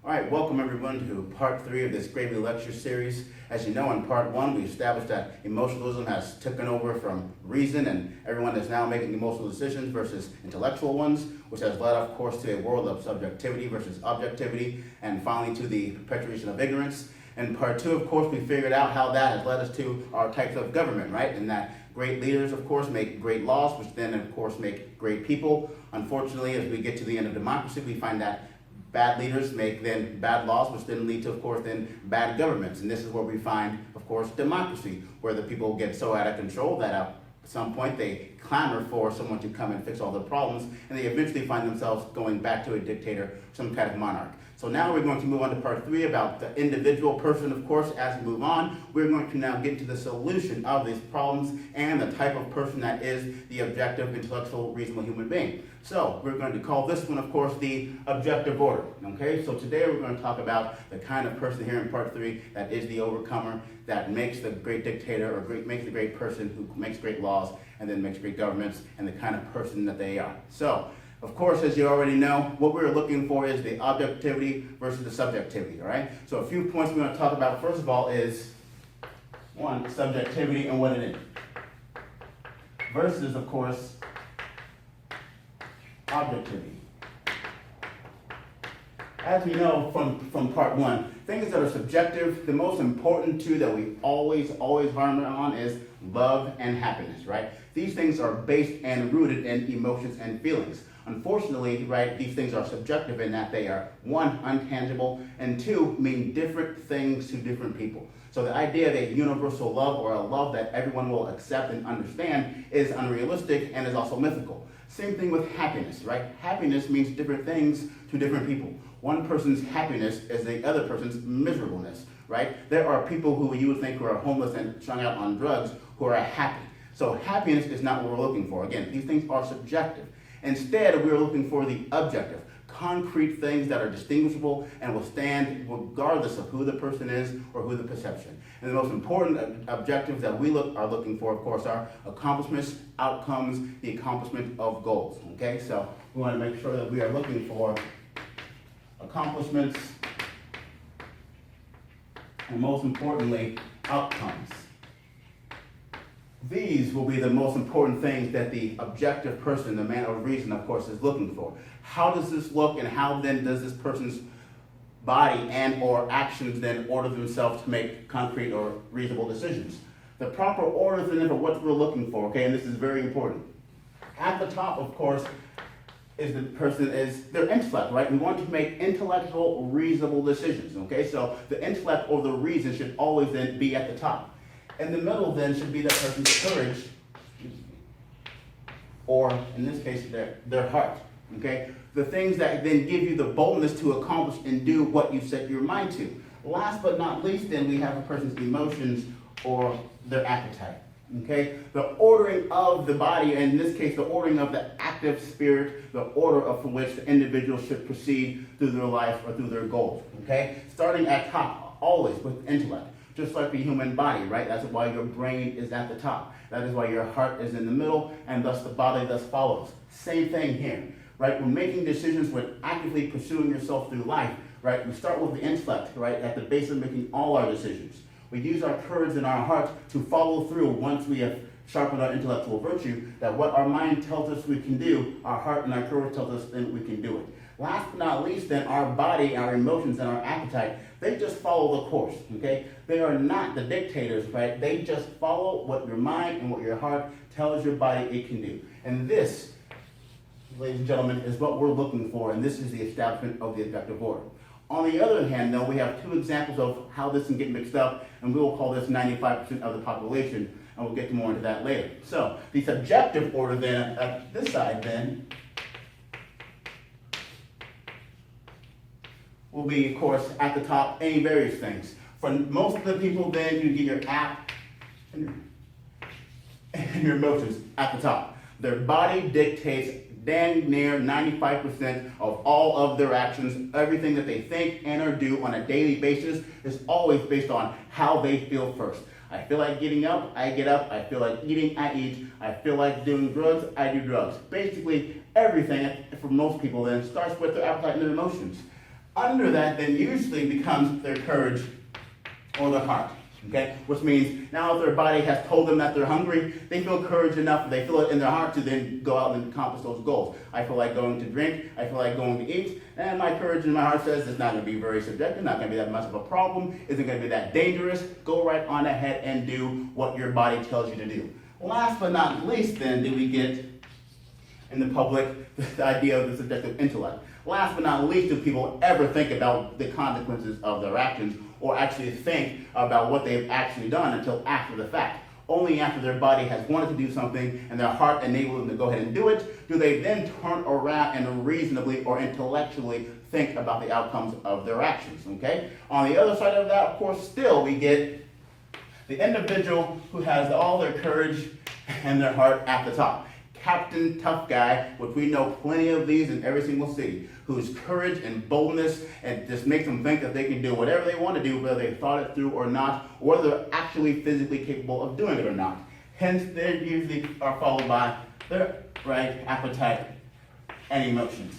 All right, welcome everyone to part 3 of this Gravy Lecture Series. As you know, in part 1, we established that emotionalism has taken over from reason and everyone is now making emotional decisions versus intellectual ones, which has led, of course, to a world of subjectivity versus objectivity, and finally to the perpetuation of ignorance. In part 2, of course, we figured out how that has led us to our types of government, right? And that great leaders, of course, make great laws, which then, of course, make great people. Unfortunately, as we get to the end of democracy, we find that bad leaders make then bad laws, which then lead to, of course, then bad governments. And this is where we find, of course, democracy, where the people get so out of control that at some point they clamor for someone to come and fix all their problems, and they eventually find themselves going back to a dictator, some kind of monarch. So now we're going to move on to part 3 about the individual person, of course. As we move on, we're going to now get to the solution of these problems and the type of person that is the objective, intellectual, reasonable human being. So we're going to call this one, of course, the objective order. Okay, so today we're going to talk about the kind of person here in part 3 that is the overcomer, that makes the great dictator, or makes the great person who makes great laws and then makes great governments, and the kind of person that they are. So, of course, as you already know, what we're looking for is the objectivity versus the subjectivity, all right? So a few points we're going to talk about, first of all, is, 1, subjectivity and what it is. Versus, of course, objectivity. As we know from part 1, things that are subjective, the most important two that we always hammer on is love and happiness, right? These things are based and rooted in emotions and feelings. Unfortunately, right, these things are subjective in that they are, 1, intangible, and 2, mean different things to different people. So the idea of a universal love, or a love that everyone will accept and understand, is unrealistic and is also mythical. Same thing with happiness, right? Happiness means different things to different people. One person's happiness is the other person's miserableness, right? There are people who you would think who are homeless and strung out on drugs who are happy. So happiness is not what we're looking for. Again, these things are subjective. Instead, we're looking for the objective, concrete things that are distinguishable and will stand regardless of who the person is or who the perception. And the most important objectives that we are looking for, of course, are accomplishments, outcomes, the accomplishment of goals. Okay, so we want to make sure that we are looking for accomplishments and, most importantly, outcomes. These will be the most important things that the objective person, the man of reason, of course, is looking for. How does this look, and how then does this person's body and or actions then order themselves to make concrete or reasonable decisions? The proper order then for what we're looking for, okay, and this is very important. At the top, of course, is the person is their intellect, right? We want to make intellectual, reasonable decisions, okay? So the intellect or the reason should always then be at the top. In the middle then should be that person's courage, or in this case, their heart, okay? The things that then give you the boldness to accomplish and do what you set your mind to. Last but not least, then we have a person's emotions or their appetite, okay? The ordering of the body, and in this case, the ordering of the active spirit, the order of from which the individual should proceed through their life or through their goals, okay? Starting at top, always with intellect. Just like the human body, right? That's why your brain is at the top. That is why your heart is in the middle, and thus the body thus follows. Same thing here, right? When making decisions, when actively pursuing yourself through life, right? We start with the intellect, right? At the base of making all our decisions. We use our courage and our heart to follow through once we have sharpened our intellectual virtue, that what our mind tells us we can do, our heart and our courage tells us then we can do it. Last but not least, then, our body, our emotions, and our appetite, they just follow the course, okay? They are not the dictators, right? They just follow what your mind and what your heart tells your body it can do. And this, ladies and gentlemen, is what we're looking for, and this is the establishment of the objective order. On the other hand, though, we have 2 examples of how this can get mixed up, and we will call this 95% of the population, and we'll get more into that later. So, the subjective order then, at this side then, will be, of course, at the top, any various things. For most of the people, then, you get your app and your emotions at the top. Their body dictates dang near 95% of all of their actions. Everything that they think and or do on a daily basis is always based on how they feel first. I feel like getting up, I get up. I feel like eating, I eat. I feel like doing drugs, I do drugs. Basically, everything, for most people, then, starts with their appetite and their emotions. Under that then usually becomes their courage or their heart. Okay? Which means now if their body has told them that they're hungry, they feel courage enough, they feel it in their heart to then go out and accomplish those goals. I feel like going to drink, I feel like going to eat, and my courage in my heart says it's not going to be very subjective, not going to be that much of a problem, isn't going to be that dangerous. Go right on ahead and do what your body tells you to do. Last but not least then do we get in the public the idea of the subjective intellect. Last but not least, do people ever think about the consequences of their actions or actually think about what they've actually done until after the fact? Only after their body has wanted to do something and their heart enabled them to go ahead and do it, do they then turn around and reasonably or intellectually think about the outcomes of their actions, okay? On the other side of that, of course, still we get the individual who has all their courage and their heart at the top. Captain Tough Guy, which we know plenty of these in every single city, whose courage and boldness and just makes them think that they can do whatever they want to do, whether they thought it through or not, or whether they're actually physically capable of doing it or not. Hence, they usually are followed by their right appetite and emotions.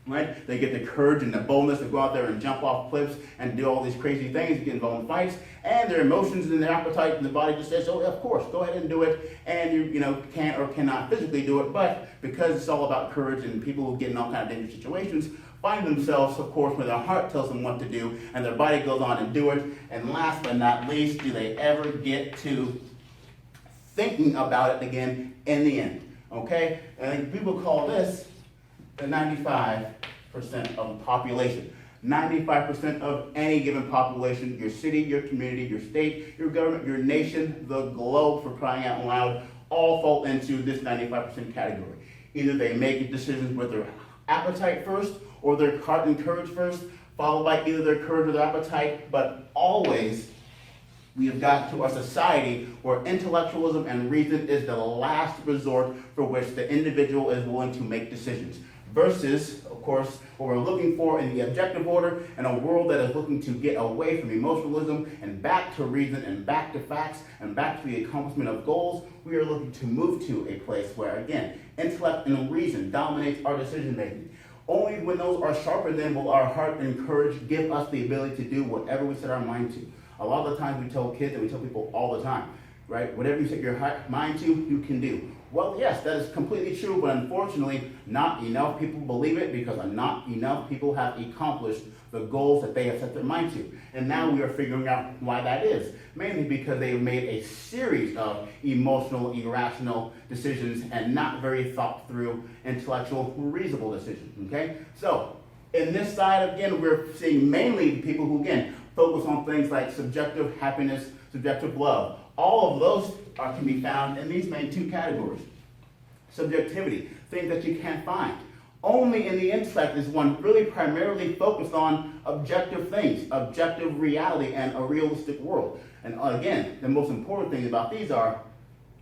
Right? They get the courage and the boldness to go out there and jump off cliffs and do all these crazy things, get involved in fights, and their emotions and their appetite and the body just says, oh, of course, go ahead and do it, and you can or cannot physically do it, but because it's all about courage and people who get in all kinds of dangerous situations find themselves, of course, where their heart tells them what to do, and their body goes on and do it, and last but not least, do they ever get to thinking about it again in the end, okay? And people call this the 95% of the population. 95% of any given population, your city, your community, your state, your government, your nation, the globe, for crying out loud, all fall into this 95% category. Either they make decisions with their appetite first or their heart and courage first, followed by either their courage or their appetite, but always we have got to a society where intellectualism and reason is the last resort for which the individual is willing to make decisions. Versus, of course, what we're looking for in the objective order in a world that is looking to get away from emotionalism and back to reason and back to facts and back to the accomplishment of goals, we are looking to move to a place where, again, intellect and reason dominates our decision making. Only when those are sharper then will our heart and courage give us the ability to do whatever we set our mind to. A lot of the times we tell kids and we tell people all the time, right? Whatever you set your mind to, you can do. Well, yes, that is completely true, but unfortunately, not enough people believe it because not enough people have accomplished the goals that they have set their mind to. And now we are figuring out why that is. Mainly because they have made a series of emotional, irrational decisions and not very thought through, intellectual, reasonable decisions, okay? So, in this side, again, we're seeing mainly people who, again, focus on things like subjective happiness, subjective love. All of those can be found in these main two categories. Subjectivity, things that you can't find. Only in the intellect is one really primarily focused on objective things, objective reality, and a realistic world. And again, the most important thing about these are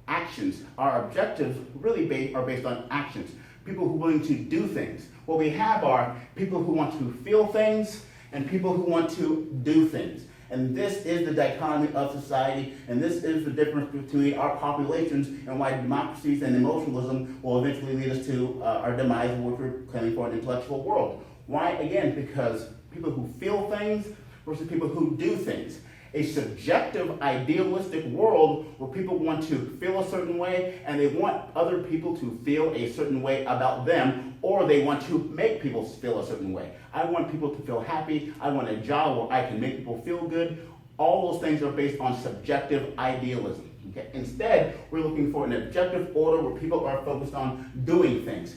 actions. Our objectives really are based on actions. People who are willing to do things. What we have are people who want to feel things and people who want to do things. And this is the dichotomy of society, and this is the difference between our populations and why democracies and emotionalism will eventually lead us to our demise, which we're claiming for an intellectual world. Why? Again, because people who feel things versus people who do things. A subjective, idealistic world where people want to feel a certain way and they want other people to feel a certain way about them, or they want to make people feel a certain way. I want people to feel happy. I want a job where I can make people feel good. All those things are based on subjective idealism. Okay? Instead, we're looking for an objective order where people are focused on doing things,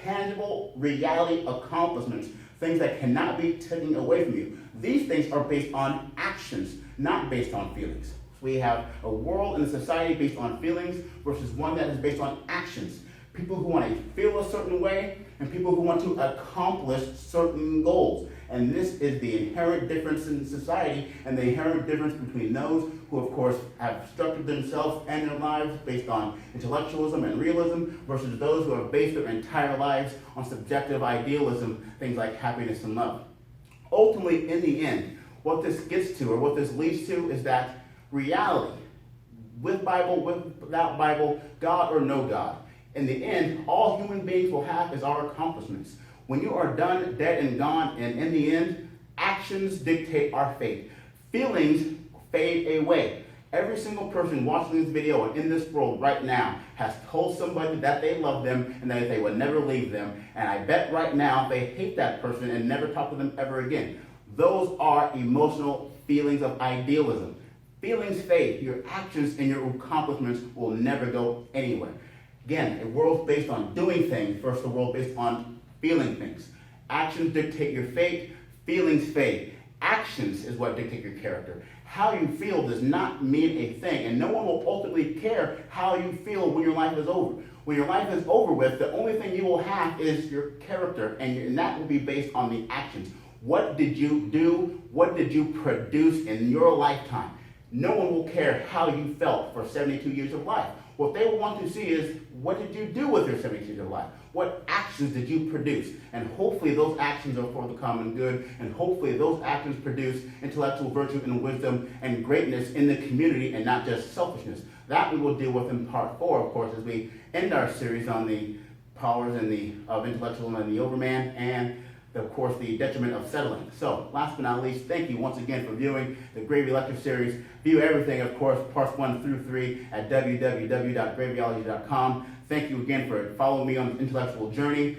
tangible reality accomplishments, things that cannot be taken away from you. These things are based on actions, not based on feelings. We have a world and a society based on feelings versus one that is based on actions. People who want to feel a certain way and people who want to accomplish certain goals. And this is the inherent difference in society and the inherent difference between those who, of course, have structured themselves and their lives based on intellectualism and realism versus those who have based their entire lives on subjective idealism, things like happiness and love. Ultimately, in the end, what this gets to or what this leads to is that reality, with Bible, without Bible, God or no God, in the end, all human beings will have is our accomplishments. When you are done, dead, and gone, and in the end, actions dictate our fate. Feelings fade away. Every single person watching this video and in this world right now has told somebody that they love them and that they would never leave them. And I bet right now they hate that person and never talk to them ever again. Those are emotional feelings of idealism. Feelings fade. Your actions and your accomplishments will never go anywhere. Again, a world based on doing things versus a world based on feeling things. Actions dictate your fate. Feelings fade. Actions is what dictate your character. How you feel does not mean a thing, and no one will ultimately care how you feel when your life is over. When your life is over with, the only thing you will have is your character, and that will be based on the actions. What did you do? What did you produce in your lifetime? No one will care how you felt for 72 years of life. What they will want to see is, what did you do with your 72 years of life? What actions did you produce? And hopefully those actions are for the common good, and hopefully those actions produce intellectual virtue and wisdom and greatness in the community and not just selfishness. That we will deal with in part 4, of course, as we end our series on the powers of intellectual and the overman, and of course, the detriment of settling. So, last but not least, thank you once again for viewing the Gravy Lecture Series. View everything, of course, parts 1 through 3 at www.gravyology.com. Thank you again for following me on this intellectual journey.